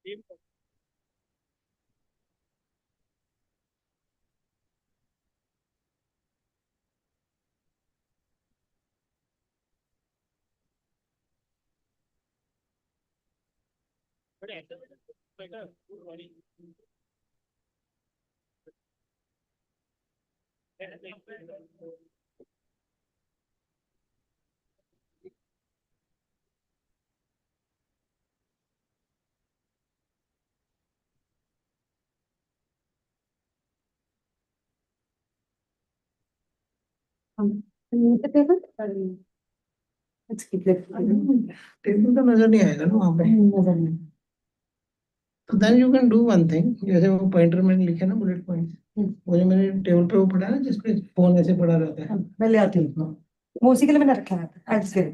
The table? Let's keep it. Table तो नजर नहीं आएगा ना वहाँ पे। नजर नहीं। तो then you can do one thing, जैसे वो पॉइंटर में लिखे ना बुलेट पॉइंट, वो जो मेरे टेबल पे वो पड़ा है ना जिसपे फोन ऐसे पड़ा रहता है, मैं ले आती हूँ। वो उसी के लिए मैंने रखा है। आज के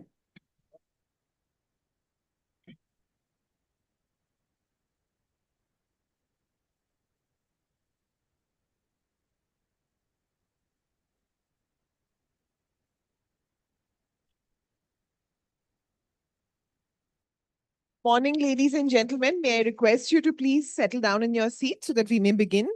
Morning, ladies and gentlemen. May I request you to please settle down in your seats so that we may begin?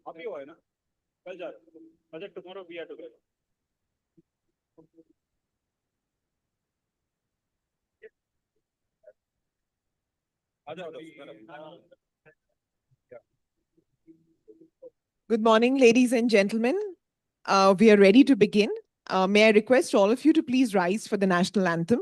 अभी हुआ है ना, कल जा रहे tomorrow we are together. Good morning, ladies and gentlemen. We are ready to begin. May I request all of you to please rise for the national anthem?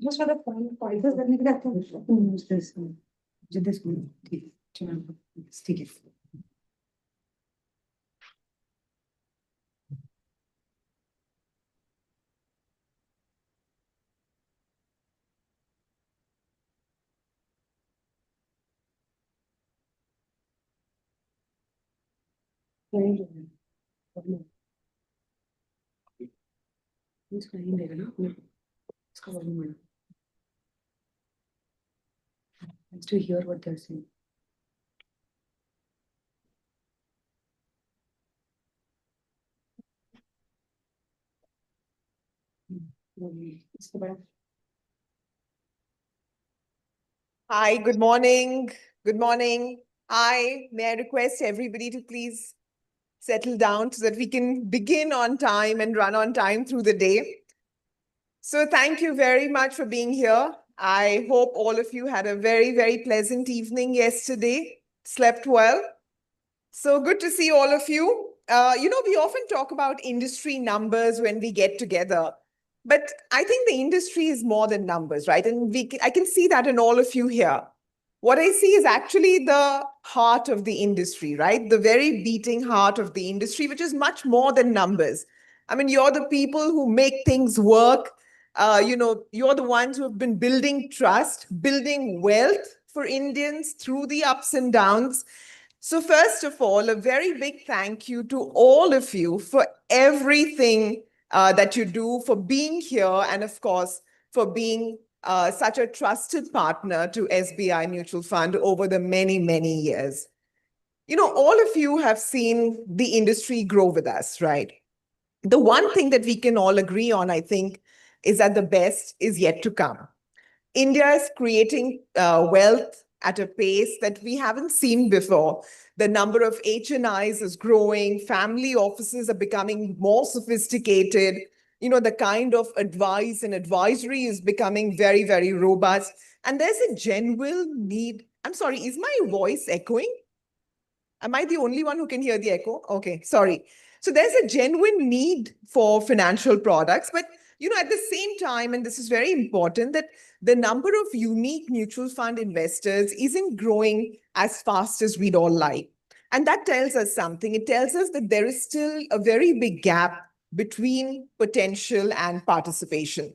Just for the prices करने के लिए आपको this one ठीक चलो ठीक है। इसका नहीं देगा ना इसका वॉल्यूम बढ़ा। Let's to hear what they're saying. इसके बाद Hi, good morning. Good morning. May I request everybody to please settle down so that we can begin on time and run on time through the day. So thank you very much for being here. I hope all of you had a very, very pleasant evening yesterday, slept well. So good to see all of you. We often talk about industry numbers when we get together, but I think the industry is more than numbers, right? And I can see that in all of you here. What I see is actually the heart of the industry, right? The very beating heart of the industry, which is much more than numbers. I mean, you're the people who make things work. You're the ones who have been building trust, building wealth for Indians through the ups and downs. So first of all, a very big thank you to all of you for everything that you do, for being here, and of course, for being such a trusted partner to SBI Mutual Fund over the many, many years. You know, all of you have seen the industry grow with us, right? The one thing that we can all agree on, I think, is that the best is yet to come. India is creating wealth at a pace that we haven't seen before. The number of HNIs is growing, family offices are becoming more sophisticated. You know, the kind of advice and advisory is becoming very, very robust. And there's a genuine need. I'm sorry, is my voice echoing? Am I the only one who can hear the echo? Okay, sorry. So there's a genuine need for financial products, but you know, at the same time, and this is very important, that the number of unique mutual fund investors isn't growing as fast as we'd all like. And that tells us something. It tells us that there is still a very big gap between potential and participation.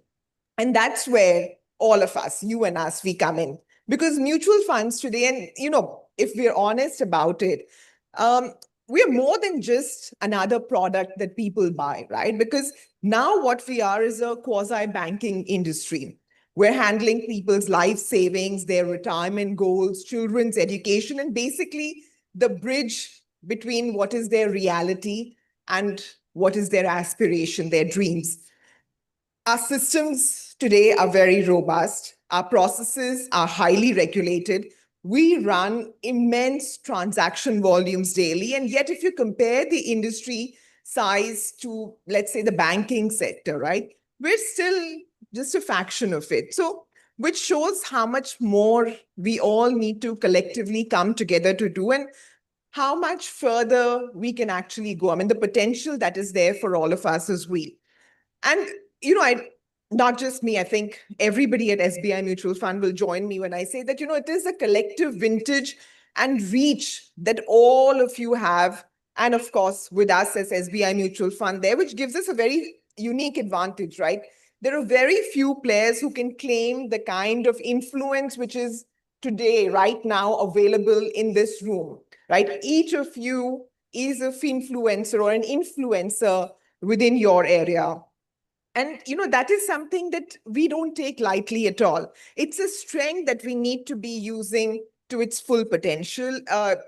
And that's where all of us, you and us, we come in. Because mutual funds today, and you know, if we're honest about it, we're more than just another product that people buy, right? Because now what we are is a quasi-banking industry. We're handling people's life savings, their retirement goals, children's education, and basically the bridge between what is their reality and what is their aspiration, their dreams. Our systems today are very robust. Our processes are highly regulated. We run immense transaction volumes daily. And yet, if you compare the industry size to, let's say, the banking sector, right, we're still just a fraction of it. So, which shows how much more we all need to collectively come together to do, and how much further we can actually go. I mean, the potential that is there for all of us as we. And, you know, not just me, I think everybody at SBI Mutual Fund will join me when I say that, you know, it is a collective vintage and reach that all of you have. And of course, with us as SBI Mutual Fund there, which gives us a very unique advantage, right? There are very few players who can claim the kind of influence which is today, right now, available in this room, right? Each of you is an influencer or an influencer within your area. And, you know, that is something that we don't take lightly at all. It's a strength that we need to be using to its full potential,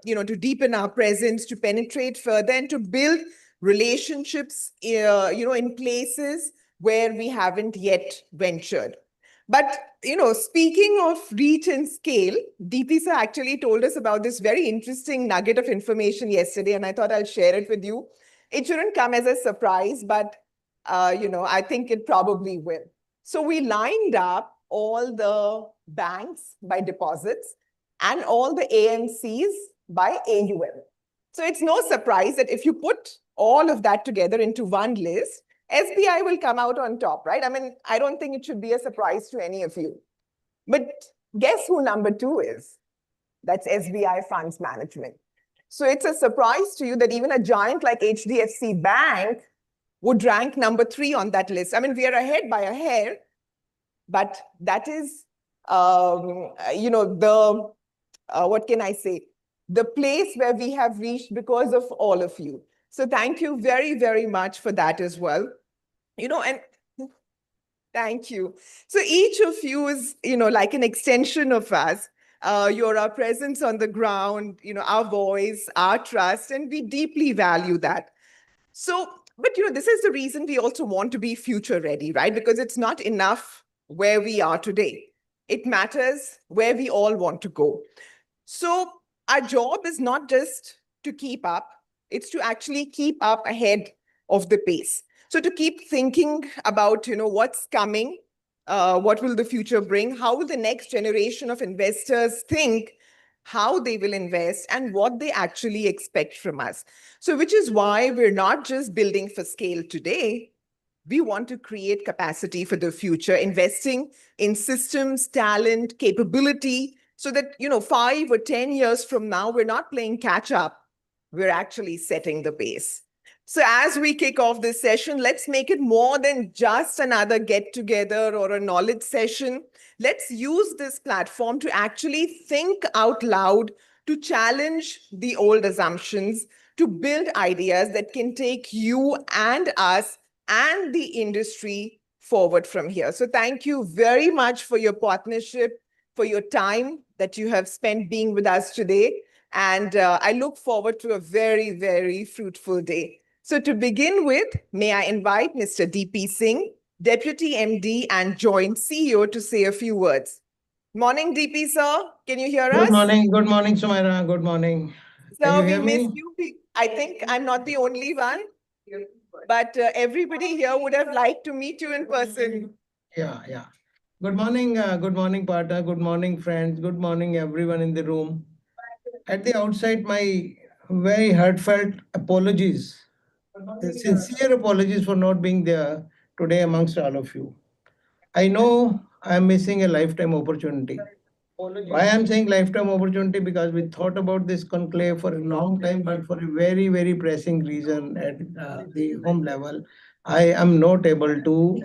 you know, to deepen our presence, to penetrate further, and to build relationships, you know, in places where we haven't yet ventured. But, you know, speaking of reach and scale, Deepthi sir actually told us about this very interesting nugget of information yesterday, and I thought I'll share it with you. It shouldn't come as a surprise, but you know, I think it probably will. So we lined up all the banks by deposits and all the AMCs by AUM. So it's no surprise that if you put all of that together into one list, SBI will come out on top, right? I mean, I don't think it should be a surprise to any of you. But guess who number 2 is? That's SBI Funds Management. So it's a surprise to you that even a giant like HDFC Bank would rank number 3 on that list. I mean, we are ahead by a hair, but that is, you know, the, what can I say? The place where we have reached because of all of you. So thank you very, very much for that as well. You know, and thank you. So each of you is, you know, like an extension of us. You're our presence on the ground, you know, our voice, our trust, and we deeply value that. So, but you know, this is the reason we also want to be future ready, right? Because it's not enough where we are today. It matters where we all want to go. So our job is not just to keep up, it's to actually keep up ahead of the pace. So to keep thinking about, you know, what's coming, what will the future bring, how will the next generation of investors think, how they will invest, and what they actually expect from us. So which is why we're not just building for scale today, we want to create capacity for the future, investing in systems, talent, capability, so that, you know, 5 or 10 years from now, we're not playing catch up, we're actually setting the pace. So as we kick off this session, let's make it more than just another get together or a knowledge session. Let's use this platform to actually think out loud, to challenge the old assumptions, to build ideas that can take you and us and the industry forward from here. So thank you very much for your partnership, for your time that you have spent being with us today. And I look forward to a very, very fruitful day. So to begin with, may I invite Mr. DP Singh, Deputy MD and Joint CEO, to say a few words. Morning, DP sir. Can you hear us? Good morning, Sumaira. Good morning. Can Sir, you we hear miss me? you. I think I'm not the only one, but everybody here would have liked to meet you in person. Yeah. Good morning, partner. Good morning, friends. Good morning, everyone in the room. At the outside, my very heartfelt apologies, sincere apologies for not being there today amongst all of you. I know I'm missing a lifetime opportunity. Why I'm saying lifetime opportunity? Because we thought about this conclave for a long time, but for a very, very pressing reason at the home level, I am not able to